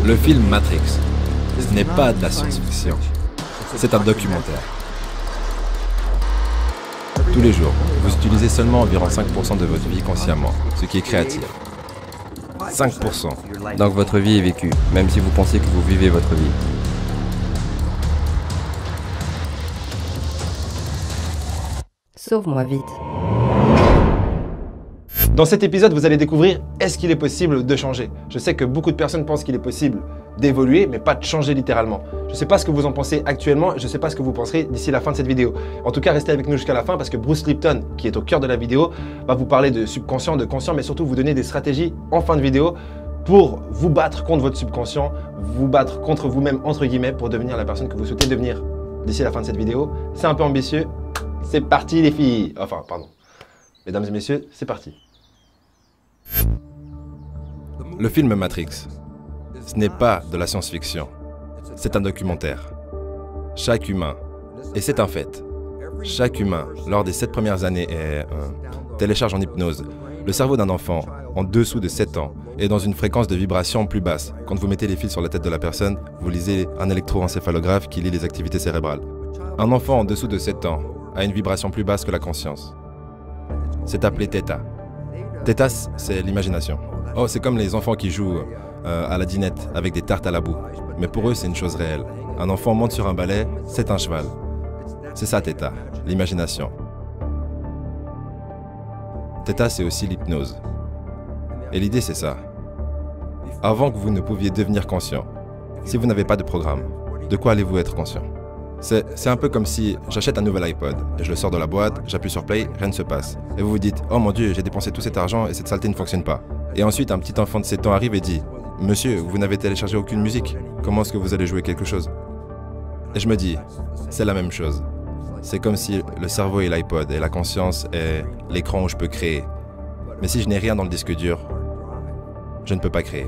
Le film Matrix, ce n'est pas de la science-fiction, c'est un documentaire. Tous les jours, vous utilisez seulement environ 5% de votre vie consciemment, ce qui est créatif. 5%. Donc votre vie est vécue, même si vous pensez que vous vivez votre vie. Sauve-moi vite. Dans cet épisode, vous allez découvrir est-ce qu'il est possible de changer. Je sais que beaucoup de personnes pensent qu'il est possible d'évoluer, mais pas de changer littéralement. Je ne sais pas ce que vous en pensez actuellement, je ne sais pas ce que vous penserez d'ici la fin de cette vidéo. En tout cas, restez avec nous jusqu'à la fin parce que Bruce Lipton, qui est au cœur de la vidéo, va vous parler de subconscient, de conscient, mais surtout vous donner des stratégies en fin de vidéo pour vous battre contre votre subconscient, vous battre contre vous-même, entre guillemets, pour devenir la personne que vous souhaitez devenir d'ici la fin de cette vidéo. C'est un peu ambitieux. C'est parti les filles. Enfin, pardon. Mesdames et messieurs, c'est parti. Le film Matrix, ce n'est pas de la science-fiction, c'est un documentaire. Chaque humain, et c'est un fait, chaque humain, lors des 7 premières années, télécharge en hypnose le cerveau d'un enfant en dessous de 7 ans et dans une fréquence de vibration plus basse. Quand vous mettez les fils sur la tête de la personne, vous lisez un électroencéphalographe qui lit les activités cérébrales. Un enfant en dessous de 7 ans a une vibration plus basse que la conscience. C'est appelé Theta. Theta, c'est l'imagination. Oh, c'est comme les enfants qui jouent à la dinette avec des tartes à la boue. Mais pour eux, c'est une chose réelle. Un enfant monte sur un balai, c'est un cheval. C'est ça, Theta, l'imagination. Theta, c'est aussi l'hypnose. Et l'idée, c'est ça. Avant que vous ne pouviez devenir conscient, si vous n'avez pas de programme, de quoi allez-vous être conscient? C'est un peu comme si j'achète un nouvel iPod, et je le sors de la boîte, j'appuie sur Play, rien ne se passe. Et vous vous dites, oh mon Dieu, j'ai dépensé tout cet argent et cette saleté ne fonctionne pas. Et ensuite, un petit enfant de 7 ans arrive et dit, monsieur, vous n'avez téléchargé aucune musique, comment est-ce que vous allez jouer quelque chose? Et je me dis, c'est la même chose. C'est comme si le cerveau est l'iPod et la conscience est l'écran où je peux créer. Mais si je n'ai rien dans le disque dur, je ne peux pas créer.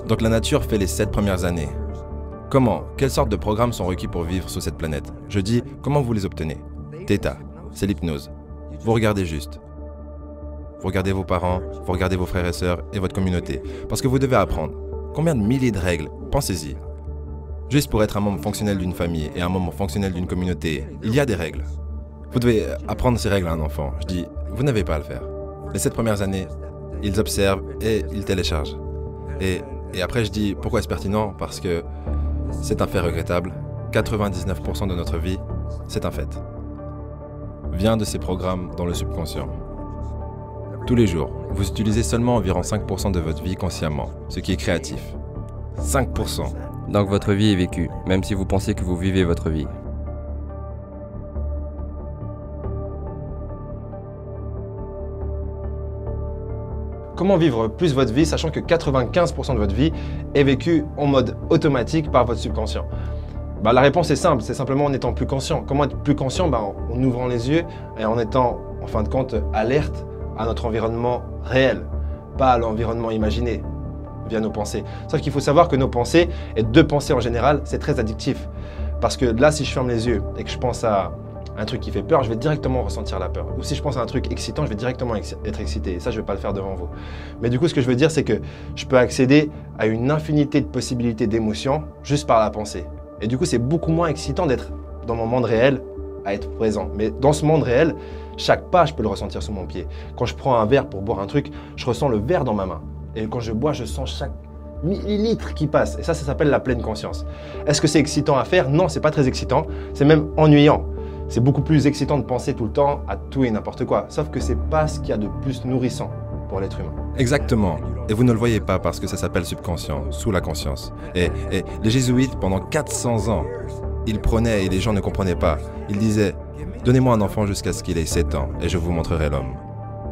Donc la nature fait les 7 premières années. Comment? Quelles sortes de programmes sont requis pour vivre sur cette planète? Je dis, comment vous les obtenez? Theta, c'est l'hypnose. Vous regardez juste. Vous regardez vos parents, vous regardez vos frères et sœurs et votre communauté. Parce que vous devez apprendre. Combien de milliers de règles? Pensez-y. Juste pour être un membre fonctionnel d'une famille et un membre fonctionnel d'une communauté, il y a des règles. Vous devez apprendre ces règles à un enfant. Je dis, vous n'avez pas à le faire. Les 7 premières années, ils observent et ils téléchargent. Et après je dis, pourquoi est-ce pertinent? Parce que c'est un fait regrettable. 99% de notre vie, c'est un fait. Vient de ces programmes dans le subconscient. Tous les jours, vous utilisez seulement environ 5% de votre vie consciemment, ce qui est créatif. 5%. Donc votre vie est vécue, même si vous pensez que vous vivez votre vie. Comment vivre plus votre vie, sachant que 95% de votre vie est vécue en mode automatique par votre subconscient? La réponse est simple, c'est simplement en étant plus conscient. Comment être plus conscient? En ouvrant les yeux et en étant, en fin de compte, alerte à notre environnement réel, pas à l'environnement imaginé via nos pensées. Sauf qu'il faut savoir que nos pensées, et de penser en général, c'est très addictif. Parce que là, si je ferme les yeux et que je pense à un truc qui fait peur, je vais directement ressentir la peur. Ou si je pense à un truc excitant, je vais directement être excité. Et ça, je ne vais pas le faire devant vous. Mais du coup, ce que je veux dire, c'est que je peux accéder à une infinité de possibilités d'émotions juste par la pensée. Et du coup, c'est beaucoup moins excitant d'être dans mon monde réel, à être présent. Mais dans ce monde réel, chaque pas, je peux le ressentir sous mon pied. Quand je prends un verre pour boire un truc, je ressens le verre dans ma main. Et quand je bois, je sens chaque millilitre qui passe. Et ça s'appelle la pleine conscience. Est-ce que c'est excitant à faire? Non, c'est pas très excitant. C'est même ennuyant. C'est beaucoup plus excitant de penser tout le temps à tout et n'importe quoi. Sauf que c'est pas ce qu'il y a de plus nourrissant pour l'être humain. Exactement. Et vous ne le voyez pas parce que ça s'appelle subconscient, sous la conscience. Et les jésuites, pendant 400 ans, ils prenaient et les gens ne comprenaient pas. Ils disaient, donnez-moi un enfant jusqu'à ce qu'il ait 7 ans et je vous montrerai l'homme.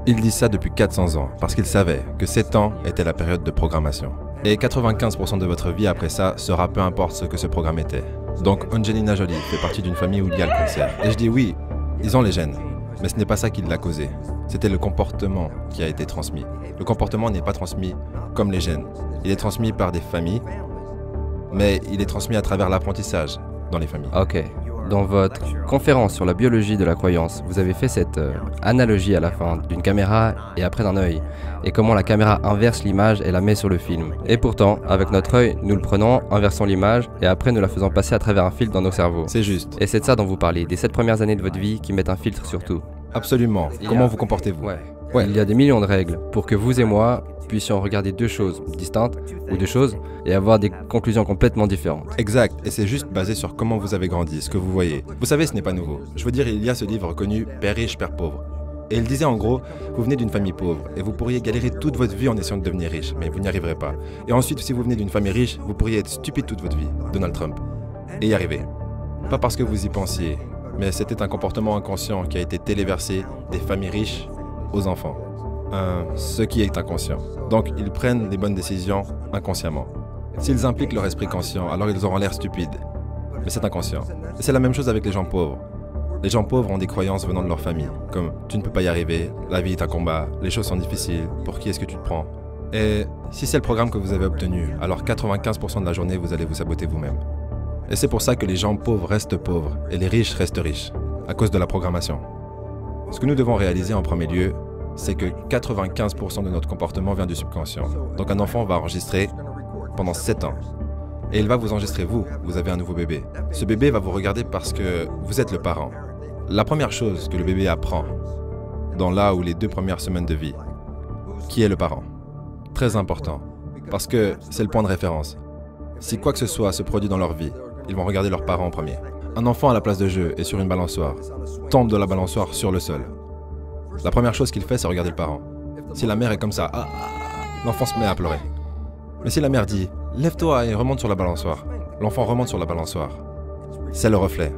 Ils disent ça depuis 400 ans parce qu'ils savaient que 7 ans était la période de programmation. Et 95% de votre vie après ça sera peu importe ce que ce programme était. Donc Angelina Jolie fait partie d'une famille où il y a le cancer. Et je dis oui, ils ont les gènes, mais ce n'est pas ça qui l'a causé. C'était le comportement qui a été transmis. Le comportement n'est pas transmis comme les gènes. Il est transmis par des familles, mais il est transmis à travers l'apprentissage dans les familles. Ok. Dans votre conférence sur la biologie de la croyance, vous avez fait cette analogie à la fin d'une caméra et après d'un œil, et comment la caméra inverse l'image et la met sur le film. Et pourtant, avec notre œil, nous le prenons, inversons l'image, et après nous la faisons passer à travers un filtre dans nos cerveaux. C'est juste. Et c'est de ça dont vous parlez, des 7 premières années de votre vie qui mettent un filtre sur tout. Absolument. Comment vous comportez-vous? Ouais. Il y a des millions de règles pour que vous et moi puissions regarder deux choses distinctes ou deux choses et avoir des conclusions complètement différentes. Exact, et c'est juste basé sur comment vous avez grandi, ce que vous voyez. Vous savez, ce n'est pas nouveau. Je veux dire, il y a ce livre connu, Père riche, Père pauvre. Et il disait en gros, vous venez d'une famille pauvre et vous pourriez galérer toute votre vie en essayant de devenir riche, mais vous n'y arriverez pas. Et ensuite, si vous venez d'une famille riche, vous pourriez être stupide toute votre vie, Donald Trump, et y arriver. Pas parce que vous y pensiez, mais c'était un comportement inconscient qui a été téléversé des familles riches aux enfants. Ce qui est inconscient. Donc, ils prennent les bonnes décisions inconsciemment. S'ils impliquent leur esprit conscient, alors ils auront l'air stupides. Mais c'est inconscient. Et c'est la même chose avec les gens pauvres. Les gens pauvres ont des croyances venant de leur famille, comme « tu ne peux pas y arriver, la vie est un combat, les choses sont difficiles, pour qui est-ce que tu te prends ?» Et si c'est le programme que vous avez obtenu, alors 95% de la journée, vous allez vous saboter vous-même. Et c'est pour ça que les gens pauvres restent pauvres et les riches restent riches, à cause de la programmation. Ce que nous devons réaliser en premier lieu, c'est que 95% de notre comportement vient du subconscient. Donc un enfant va enregistrer pendant 7 ans. Et il va vous enregistrer vous avez un nouveau bébé. Ce bébé va vous regarder parce que vous êtes le parent. La première chose que le bébé apprend, dans là ou les 2 premières semaines de vie, qui est le parent? Très important, parce que c'est le point de référence. Si quoi que ce soit se produit dans leur vie, ils vont regarder leurs parents en premier. Un enfant à la place de jeu est sur une balançoire, tombe de la balançoire sur le sol. La première chose qu'il fait, c'est regarder le parent. Si la mère est comme ça, l'enfant se met à pleurer. Mais si la mère dit « lève-toi et remonte sur la balançoire », l'enfant remonte sur la balançoire. C'est le reflet.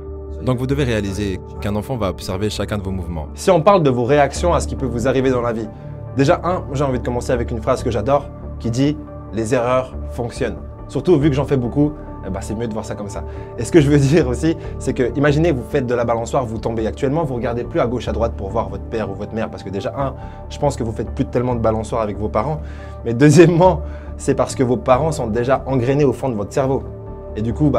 Donc vous devez réaliser qu'un enfant va observer chacun de vos mouvements. Si on parle de vos réactions à ce qui peut vous arriver dans la vie, déjà, j'ai envie de commencer avec une phrase que j'adore qui dit « les erreurs fonctionnent ». Surtout vu que j'en fais beaucoup, c'est mieux de voir ça comme ça. Et ce que je veux dire aussi, c'est que imaginez vous faites de la balançoire, vous tombez actuellement, vous regardez plus à gauche, à droite pour voir votre père ou votre mère parce que déjà, je pense que vous faites plus tellement de balançoire avec vos parents. Mais deuxièmement, c'est parce que vos parents sont déjà engrainés au fond de votre cerveau. Et du coup,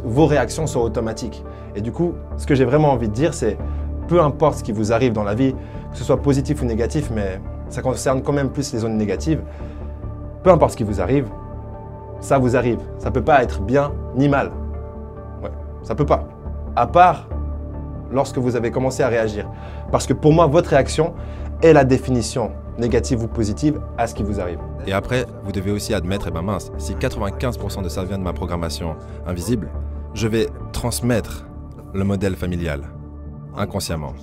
vos réactions sont automatiques. Et du coup, ce que j'ai vraiment envie de dire, c'est peu importe ce qui vous arrive dans la vie, que ce soit positif ou négatif, mais ça concerne quand même plus les zones négatives, peu importe ce qui vous arrive, ça vous arrive. Ça peut pas être bien ni mal. Ouais, ça peut pas. À part lorsque vous avez commencé à réagir. Parce que pour moi, votre réaction est la définition négative ou positive à ce qui vous arrive. Et après, vous devez aussi admettre, mince, si 95% de ça vient de ma programmation invisible, je vais transmettre le modèle familial, inconsciemment,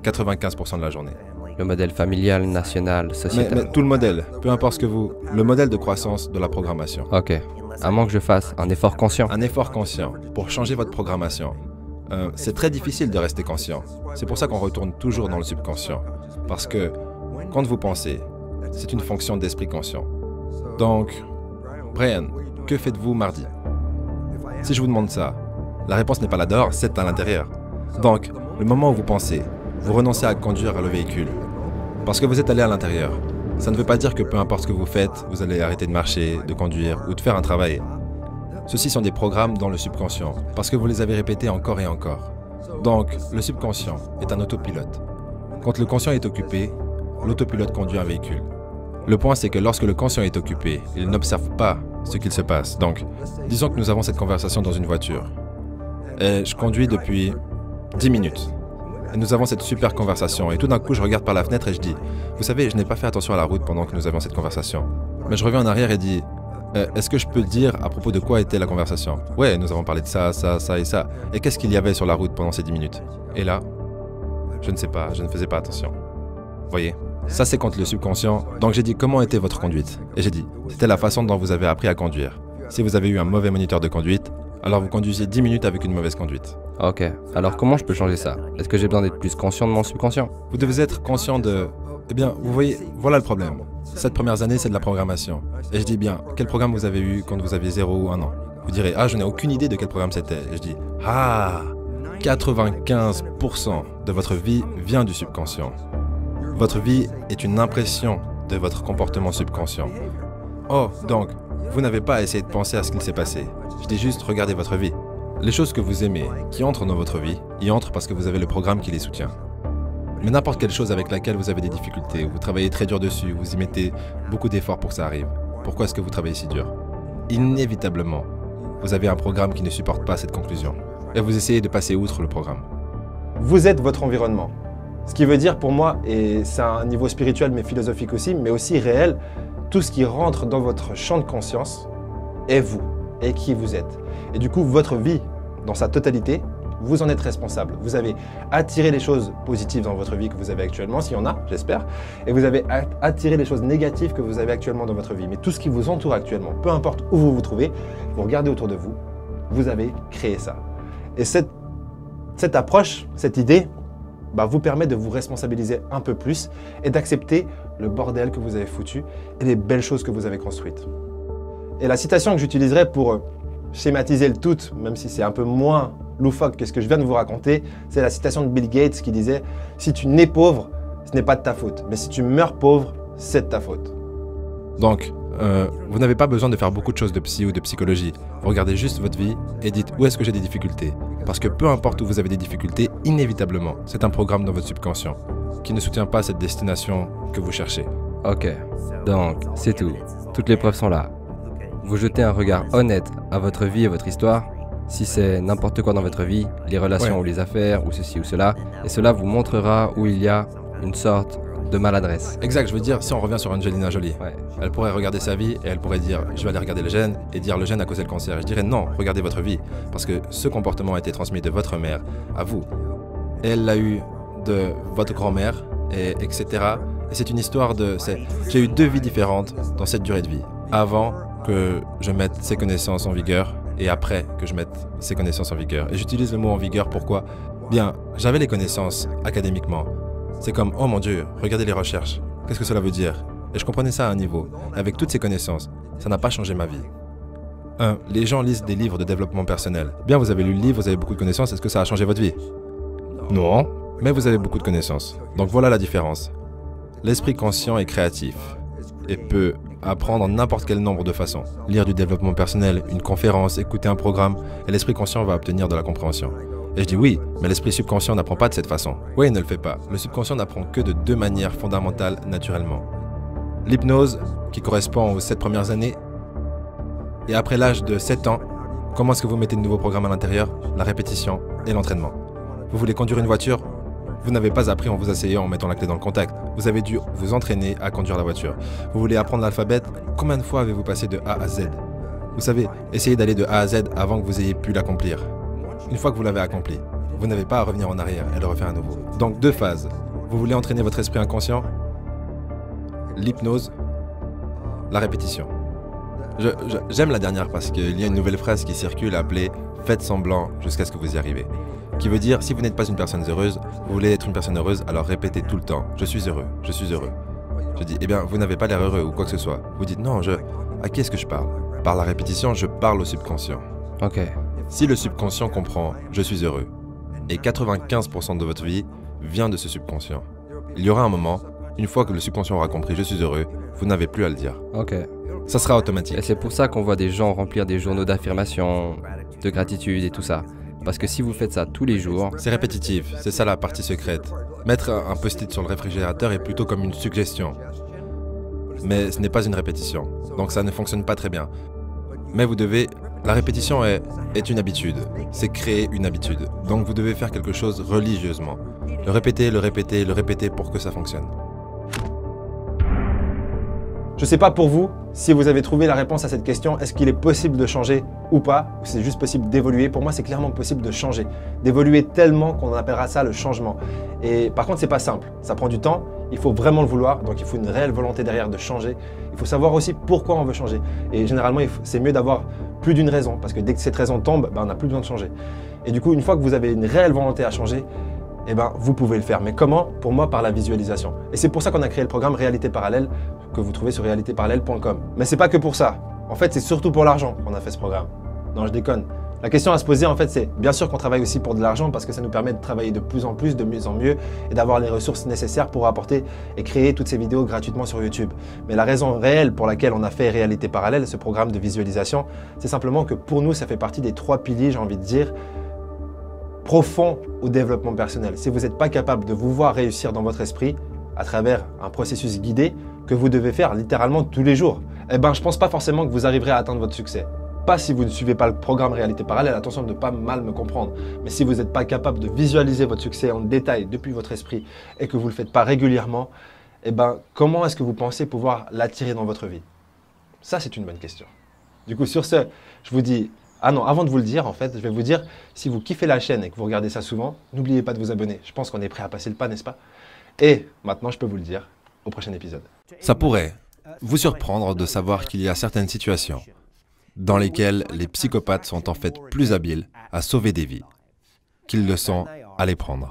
95% de la journée. Le modèle familial, national, sociétal. Mais tout le modèle, peu importe ce que vous... Le modèle de croissance de la programmation. Ok. À moins que je fasse un effort conscient. Un effort conscient pour changer votre programmation. C'est très difficile de rester conscient. C'est pour ça qu'on retourne toujours dans le subconscient. Parce que quand vous pensez, c'est une fonction d'esprit conscient. Donc, Brian, que faites-vous mardi? Si je vous demande ça, la réponse n'est pas là dehors, c'est à l'intérieur. Donc, le moment où vous pensez, vous renoncez à conduire le véhicule. Parce que vous êtes allé à l'intérieur. Ça ne veut pas dire que peu importe ce que vous faites, vous allez arrêter de marcher, de conduire ou de faire un travail. Ceux-ci sont des programmes dans le subconscient, parce que vous les avez répétés encore et encore. Donc, le subconscient est un autopilote. Quand le conscient est occupé, l'autopilote conduit un véhicule. Le point, c'est que lorsque le conscient est occupé, il n'observe pas ce qu'il se passe. Donc, disons que nous avons cette conversation dans une voiture. Et je conduis depuis 10 minutes. Et nous avons cette super conversation. Et tout d'un coup, je regarde par la fenêtre et je dis « Vous savez, je n'ai pas fait attention à la route pendant que nous avions cette conversation. » Mais je reviens en arrière et dis « Est-ce que je peux dire à propos de quoi était la conversation? Ouais, nous avons parlé de ça, ça, ça et ça. Et qu'est-ce qu'il y avait sur la route pendant ces 10 minutes? » Et là, je ne sais pas, je ne faisais pas attention. Voyez? Ça, c'est contre le subconscient. Donc j'ai dit « Comment était votre conduite ?» Et j'ai dit « C'était la façon dont vous avez appris à conduire. Si vous avez eu un mauvais moniteur de conduite, alors vous conduisez 10 minutes avec une mauvaise conduite. » Ok, alors comment je peux changer ça? Est-ce que j'ai besoin d'être plus conscient de mon subconscient? Vous devez être conscient de... Eh bien, vous voyez, voilà le problème. Cette premières années, c'est de la programmation. Et je dis bien, quel programme vous avez eu quand vous aviez 0 ou 1 an? Vous direz, je n'ai aucune idée de quel programme c'était. Et je dis, 95% de votre vie vient du subconscient. Votre vie est une impression de votre comportement subconscient. Oh, donc, vous n'avez pas à essayer de penser à ce qu'il s'est passé. Je dis juste, regardez votre vie. Les choses que vous aimez, qui entrent dans votre vie, y entrent parce que vous avez le programme qui les soutient. Mais n'importe quelle chose avec laquelle vous avez des difficultés, vous travaillez très dur dessus, vous y mettez beaucoup d'efforts pour que ça arrive. Pourquoi est-ce que vous travaillez si dur? Inévitablement, vous avez un programme qui ne supporte pas cette conclusion. Et vous essayez de passer outre le programme. Vous êtes votre environnement. Ce qui veut dire pour moi, et c'est à un niveau spirituel mais philosophique aussi, mais aussi réel, tout ce qui rentre dans votre champ de conscience est vous, et qui vous êtes. Et du coup, votre vie, dans sa totalité, vous en êtes responsable. Vous avez attiré les choses positives dans votre vie que vous avez actuellement, s'il y en a, j'espère, et vous avez attiré les choses négatives que vous avez actuellement dans votre vie. Mais tout ce qui vous entoure actuellement, peu importe où vous vous trouvez, vous regardez autour de vous, vous avez créé ça. Et cette approche, cette idée, vous permet de vous responsabiliser un peu plus et d'accepter le bordel que vous avez foutu et les belles choses que vous avez construites. Et la citation que j'utiliserai pour schématiser le tout, même si c'est un peu moins loufoque que ce que je viens de vous raconter, c'est la citation de Bill Gates qui disait « Si tu nais pauvre, ce n'est pas de ta faute, mais si tu meurs pauvre, c'est de ta faute. » Donc, vous n'avez pas besoin de faire beaucoup de choses de psy ou de psychologie. Vous regardez juste votre vie et dites où est-ce que j'ai des difficultés. Parce que peu importe où vous avez des difficultés, inévitablement, c'est un programme dans votre subconscient qui ne soutient pas cette destination que vous cherchez. Ok, donc c'est tout. Toutes les preuves sont là. Vous jetez un regard honnête à votre vie et votre histoire. Si c'est n'importe quoi dans votre vie, les relations ou les affaires ou ceci ou cela, et cela vous montrera où il y a une sorte de maladresse. Exact, je veux dire, si on revient sur Angelina Jolie, elle pourrait regarder sa vie et elle pourrait dire « je vais aller regarder le gène » et dire « le gène a causé le cancer ». Je dirais non, regardez votre vie, parce que ce comportement a été transmis de votre mère à vous. Et elle l'a eu de votre grand-mère, etc. Et c'est une histoire de... J'ai eu 2 vies différentes dans cette durée de vie. Avant que je mette ces connaissances en vigueur et après que je mette ces connaissances en vigueur. Et j'utilise le mot en vigueur, pourquoi? Bien, j'avais les connaissances académiquement. C'est comme, oh mon Dieu, regardez les recherches. Qu'est-ce que cela veut dire? Et je comprenais ça à un niveau. Avec toutes ces connaissances, ça n'a pas changé ma vie. 1. Les gens lisent des livres de développement personnel. Bien, vous avez lu le livre, vous avez beaucoup de connaissances, est-ce que ça a changé votre vie? Non, mais vous avez beaucoup de connaissances. Donc voilà la différence. L'esprit conscient est créatif et peut apprendre en n'importe quel nombre de façons. Lire du développement personnel, une conférence, écouter un programme, et l'esprit conscient va obtenir de la compréhension. Et je dis oui, mais l'esprit subconscient n'apprend pas de cette façon. Oui, il ne le fait pas. Le subconscient n'apprend que de 2 manières fondamentales naturellement. L'hypnose, qui correspond aux 7 premières années, et après l'âge de 7 ans, comment est-ce que vous mettez de nouveaux programmes à l'intérieur? La répétition et l'entraînement. Vous voulez conduire une voiture? Vous n'avez pas appris en vous asseyant, en mettant la clé dans le contact. Vous avez dû vous entraîner à conduire la voiture. Vous voulez apprendre l'alphabet? Combien de fois avez-vous passé de A à Z? Vous savez, essayez d'aller de A à Z avant que vous ayez pu l'accomplir. Une fois que vous l'avez accompli, vous n'avez pas à revenir en arrière et le refaire à nouveau. Donc 2 phases. Vous voulez entraîner votre esprit inconscient? L'hypnose, la répétition. J'aime la dernière parce qu'il y a une nouvelle phrase qui circule appelée « Faites semblant jusqu'à ce que vous y arrivez ». Qui veut dire, si vous n'êtes pas une personne heureuse, vous voulez être une personne heureuse, alors répétez tout le temps « Je suis heureux, je suis heureux ». Je dis, eh bien, vous n'avez pas l'air heureux ou quoi que ce soit. Vous dites, non, à qui est-ce que je parle? Par la répétition, je parle au subconscient. Ok. Si le subconscient comprend « je suis heureux » et 95% de votre vie vient de ce subconscient, il y aura un moment, une fois que le subconscient aura compris « je suis heureux », vous n'avez plus à le dire. Ok. Ça sera automatique. Et c'est pour ça qu'on voit des gens remplir des journaux d'affirmation, de gratitude et tout ça. Parce que si vous faites ça tous les jours... C'est répétitif, c'est ça la partie secrète. Mettre un post-it sur le réfrigérateur est plutôt comme une suggestion. Mais ce n'est pas une répétition, donc ça ne fonctionne pas très bien. Mais vous devez... La répétition est une habitude, c'est créer une habitude. Donc vous devez faire quelque chose religieusement. Le répéter, le répéter, le répéter pour que ça fonctionne. Je ne sais pas pour vous, si vous avez trouvé la réponse à cette question, est-ce qu'il est possible de changer ou pas, ou c'est juste possible d'évoluer? Pour moi, c'est clairement possible de changer, d'évoluer tellement qu'on appellera ça le changement. Et par contre, c'est pas simple, ça prend du temps, il faut vraiment le vouloir, donc il faut une réelle volonté derrière de changer. Il faut savoir aussi pourquoi on veut changer. Et généralement, c'est mieux d'avoir plus d'une raison, parce que dès que cette raison tombe, on n'a plus besoin de changer. Et du coup, une fois que vous avez une réelle volonté à changer, eh ben, vous pouvez le faire. Mais comment? Pour moi, par la visualisation. Et c'est pour ça qu'on a créé le programme Réalité Parallèle, que vous trouvez sur réalitéparallèle.com. Mais c'est pas que pour ça. En fait, c'est surtout pour l'argent qu'on a fait ce programme. Non, je déconne. La question à se poser, en fait, c'est bien sûr qu'on travaille aussi pour de l'argent parce que ça nous permet de travailler de plus en plus, de mieux en mieux et d'avoir les ressources nécessaires pour apporter et créer toutes ces vidéos gratuitement sur YouTube. Mais la raison réelle pour laquelle on a fait Réalité Parallèle, ce programme de visualisation, c'est simplement que pour nous, ça fait partie des 3 piliers, j'ai envie de dire, profonds au développement personnel. Si vous n'êtes pas capable de vous voir réussir dans votre esprit à travers un processus guidé que vous devez faire littéralement tous les jours, eh ben, je ne pense pas forcément que vous arriverez à atteindre votre succès. Pas si vous ne suivez pas le programme Réalité Parallèle, attention de ne pas mal me comprendre. Mais si vous n'êtes pas capable de visualiser votre succès en détail depuis votre esprit et que vous ne le faites pas régulièrement, eh ben, comment est-ce que vous pensez pouvoir l'attirer dans votre vie? Ça, c'est une bonne question. Du coup, sur ce, je vous dis... Ah non, avant de vous le dire, en fait, je vais vous dire, si vous kiffez la chaîne et que vous regardez ça souvent, n'oubliez pas de vous abonner. Je pense qu'on est prêt à passer le pas, n'est-ce pas? Et maintenant, je peux vous le dire, au prochain épisode. Ça pourrait vous surprendre de savoir qu'il y a certaines situations dans lesquelles les psychopathes sont en fait plus habiles à sauver des vies qu'ils le sont à les prendre.